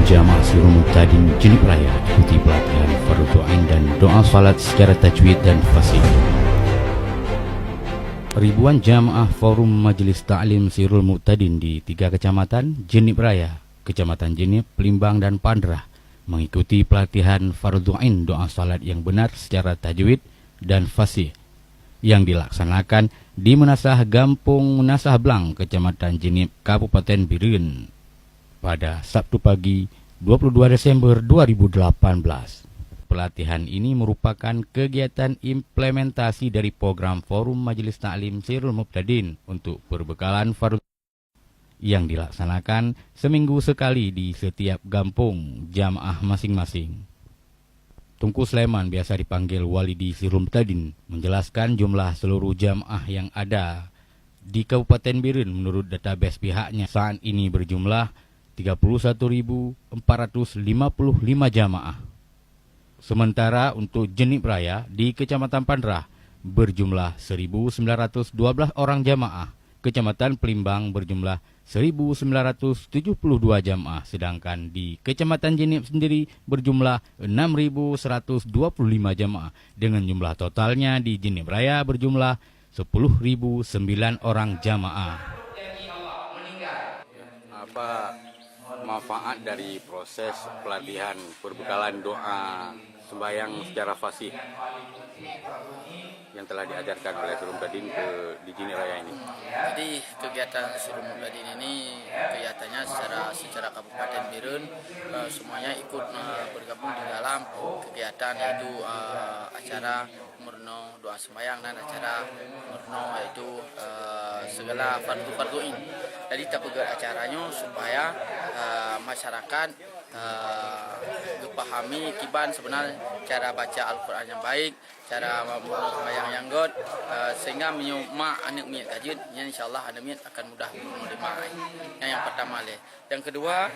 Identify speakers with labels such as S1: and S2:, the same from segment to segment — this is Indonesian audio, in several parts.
S1: jamaah Sirul Muqtadin Jenib Raya ikuti pelatihan fardu ain dan doa salat secara tajwid dan fasih. Ribuan jamaah Forum Majelis Ta'lim Sirul Muqtadin di 3 kecamatan Jenib Raya, Kecamatan Jenib, Pelimbang, dan Pandrah mengikuti pelatihan fardu ain doa salat yang benar secara tajwid dan fasih yang dilaksanakan di Menasah Gampung Menasah Blang, Kecamatan Jenib, Kabupaten Biren pada Sabtu pagi 22 Desember 2018. Pelatihan ini merupakan kegiatan implementasi dari program Forum Majelis Ta'lim Sirul Muqtadin untuk perbekalan fardu yang dilaksanakan seminggu sekali di setiap kampung jamaah masing-masing. Tunku Sleman, biasa dipanggil Walidi Sirul Muqtadin, menjelaskan jumlah seluruh jamaah yang ada di Kabupaten Biren menurut database pihaknya saat ini berjumlah 31.455 jamaah. Sementara untuk Jenib Raya di Kecamatan Pandrah berjumlah 1.912 orang jamaah, Kecamatan Pelimbang berjumlah 1.972 jamaah, sedangkan di Kecamatan Jenib sendiri berjumlah 6.125 jamaah, dengan jumlah totalnya di Jenib Raya berjumlah 10.009 orang jamaah. Apa manfaat dari proses pelatihan perbekalan doa sembahyang secara fasih yang telah diajarkan oleh Sirul Muqtadin di Jenib Raya ini?
S2: Jadi kegiatan Sirul Muqtadin ini kegiatannya secara Kabupaten Biren semuanya ikut bergabung di dalam kegiatan, yaitu acara murno doa sembahyang dan acara murno yaitu segala fardu-farduin. Jadi kita buat acaranya supaya masyarakat pahami kiban sebenarnya cara baca Al-Quran yang baik, cara sembahyang yang god, sehingga menyomak anak miat tajwid, yang insyaallah anak miat akan mudah menerima. Yang pertama le. Yang kedua,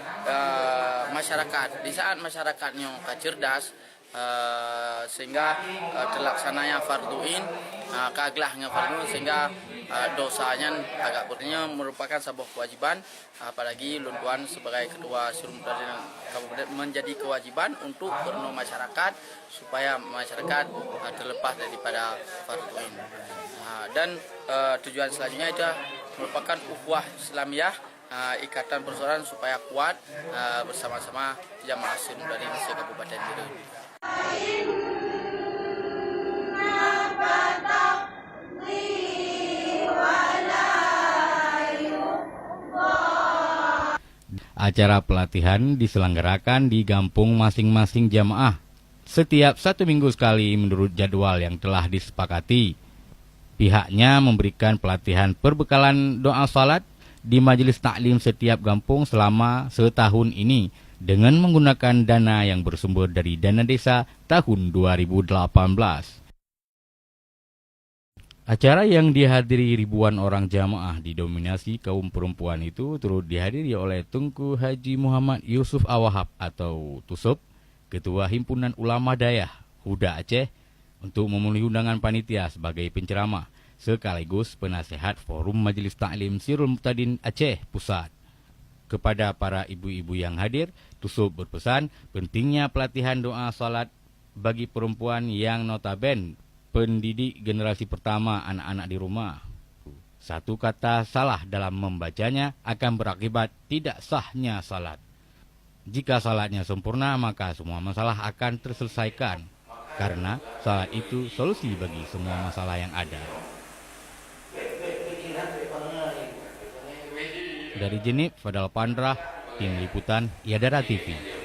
S2: masyarakat di saat masyarakatnya cerdas, sehingga terlaksananya farduin, keaglahnya fardu, sehingga dosanya agak bertanya merupakan sebuah kewajiban, apalagi luntuan sebagai ketua Sirul Muqtadin Kabupaten menjadi kewajiban untuk berno masyarakat supaya masyarakat terlepas daripada farduin. Dan tujuan selanjutnya itu merupakan ukhuwah Islamiyah, ikatan persaudaraan supaya kuat bersama-sama jamaah Sirul Muqtadin se-Kabupaten Biren.
S1: Acara pelatihan diselenggarakan di kampung masing-masing jamaah setiap 1 minggu sekali menurut jadwal yang telah disepakati. Pihaknya memberikan pelatihan perbekalan doa salat di majelis taklim setiap kampung selama setahun ini dengan menggunakan dana yang bersumber dari dana desa tahun 2018. Acara yang dihadiri ribuan orang jamaah didominasi kaum perempuan itu turut dihadiri oleh Tunku Haji Muhammad Yusuf Awahab atau Tusub, Ketua Himpunan Ulama Dayah Huda Aceh, untuk memenuhi undangan panitia sebagai penceramah sekaligus penasehat Forum Majelis Ta'lim Sirul Muqtadin Aceh Pusat. Kepada para ibu-ibu yang hadir, Tusub berpesan pentingnya pelatihan doa salat bagi perempuan yang notaben pendidik generasi pertama anak-anak di rumah. Satu kata salah dalam membacanya akan berakibat tidak sahnya salat. Jika salatnya sempurna, maka semua masalah akan terselesaikan, karena salat itu solusi bagi semua masalah yang ada. Dari Jenib, Fadal Pandrah, Tim Liputan Yadara TV.